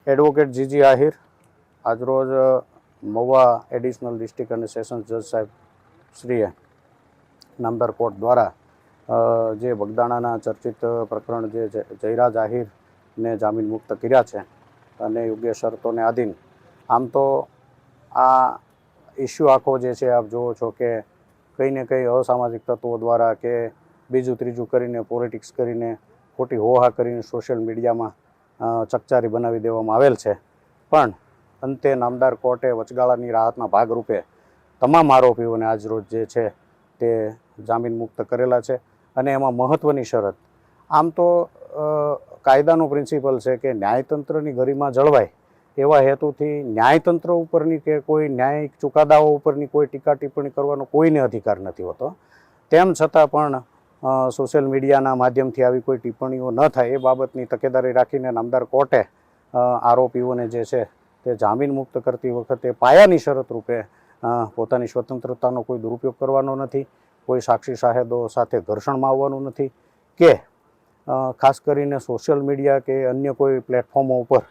Advocate જીજી Ahir આજરોજ Mahuva additional district અને sessions જજ સાહેબ શ્રીએ નામદાર કોર્ટ દ્વારા જે બગદાણાના ચર્ચિત પ્રકરણ જે જયરાજ આહિરને જામીન મુક્ત કર્યા છે અને યોગ્ય શરતોને આધીન. આમ તો આ ઇસ્યુ આખો જે છે આપ જુઓ છો કે કંઈ ને કંઈ અસામાજિક તત્વો દ્વારા કે બીજું ત્રીજું કરીને પોલિટિક્સ કરીને ખોટી હોહા કરીને સોશિયલ મીડિયામાં ચકચારી બનાવી દેવામાં આવેલ છે. પણ અંતે નામદાર કોર્ટે વચગાળાની રાહતના ભાગરૂપે તમામ આરોપીઓને આજરોજ જે છે તે જામીન મુક્ત કરેલા છે. અને એમાં મહત્ત્વની શરત, આમ તો કાયદાનો પ્રિન્સિપલ છે કે ન્યાયતંત્રની ગરિમા જળવાય એવા હેતુથી ન્યાયતંત્ર ઉપરની કે કોઈ ન્યાયિક ચુકાદાઓ ઉપરની કોઈ ટીકા ટિપ્પણી કરવાનો કોઈને અધિકાર નથી હોતો. તેમ છતાં પણ સોશિયલ મીડિયાના માધ્યમથી આવી કોઈ ટિપ્પણીઓ ન થાય એ બાબતની તકેદારી રાખીને નામદાર કોર્ટે આરોપીઓને જે છે તે જામીન મુક્ત કરતી વખતે પાયાની શરત રૂપે પોતાની સ્વતંત્રતાનો કોઈ દુરુપયોગ કરવાનો નથી, કોઈ સાક્ષી સાહેદો સાથે ઘર્ષણમાં આવવાનું નથી કે ખાસ કરીને સોશિયલ મીડિયા કે અન્ય કોઈ પ્લેટફોર્મો ઉપર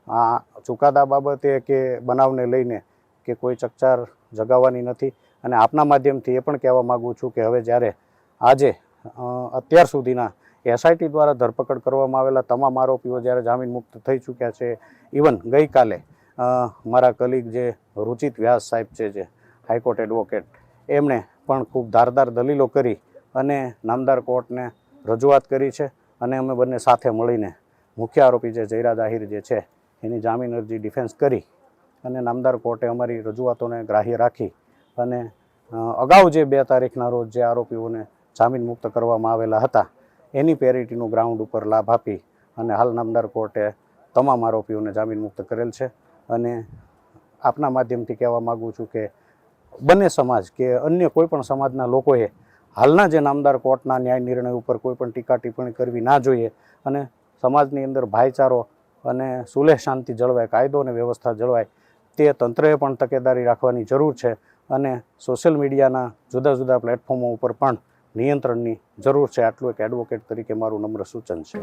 આ ચુકાદા બાબતે કે બનાવને લઈને કે કોઈ ચકચાર જગાવવાની નથી. અને આપના માધ્યમથી એ પણ કહેવા માગું છું કે હવે જ્યારે આજે અત્યાર સુધીના એસઆઈટી દ્વારા ધરપકડ કરવામાં આવેલા તમામ આરોપીઓ જ્યારે જામીન મુક્ત થઈ ચૂક્યા છે, ઇવન ગઈકાલે મારા કલીગ જે રુચિત વ્યાસ સાહેબ છે, જે હાઈકોર્ટ એડવોકેટ, એમણે પણ ખૂબ ધારદાર દલીલો કરી અને નામદાર કોર્ટને રજૂઆત કરી છે. અને અમે બંને સાથે મળીને મુખ્ય આરોપી જે જયરાજ આહિર જે છે એની જામીન અરજી ડિફેન્સ કરી અને નામદાર કોર્ટે અમારી રજૂઆતોને ગ્રાહ્ય રાખી અને અગાઉ જે 2 તારીખના રોજ જે આરોપીઓને જામીન મુક્ત કરવામાં આવેલા હતા એની પેરિટીનું ગ્રાઉન્ડ ઉપર લાભ આપી અને હાલ નામદાર કોર્ટે તમામ આરોપીઓને જામીન મુક્ત કરેલ છે. અને આપના માધ્યમથી કહેવા માગું છું કે બંને સમાજ કે અન્ય કોઈ પણ સમાજના લોકોએ હાલના જે નામદાર કોર્ટના ન્યાય નિર્ણય ઉપર કોઈ પણ ટીકા ટિપ્પણી કરવી ના જોઈએ અને સમાજની અંદર ભાઈચારો અને સુલેહ શાંતિ જળવાય, કાયદો અને વ્યવસ્થા જળવાય તે તંત્રએ પણ તકેદારી રાખવાની જરૂર છે. અને સોશિયલ મીડિયાના જુદા જુદા પ્લેટફોર્મો ઉપર પણ નિયંત્રણની જરૂર છે. આટલું એક એડવોકેટ તરીકે મારું નમ્ર સૂચન છે.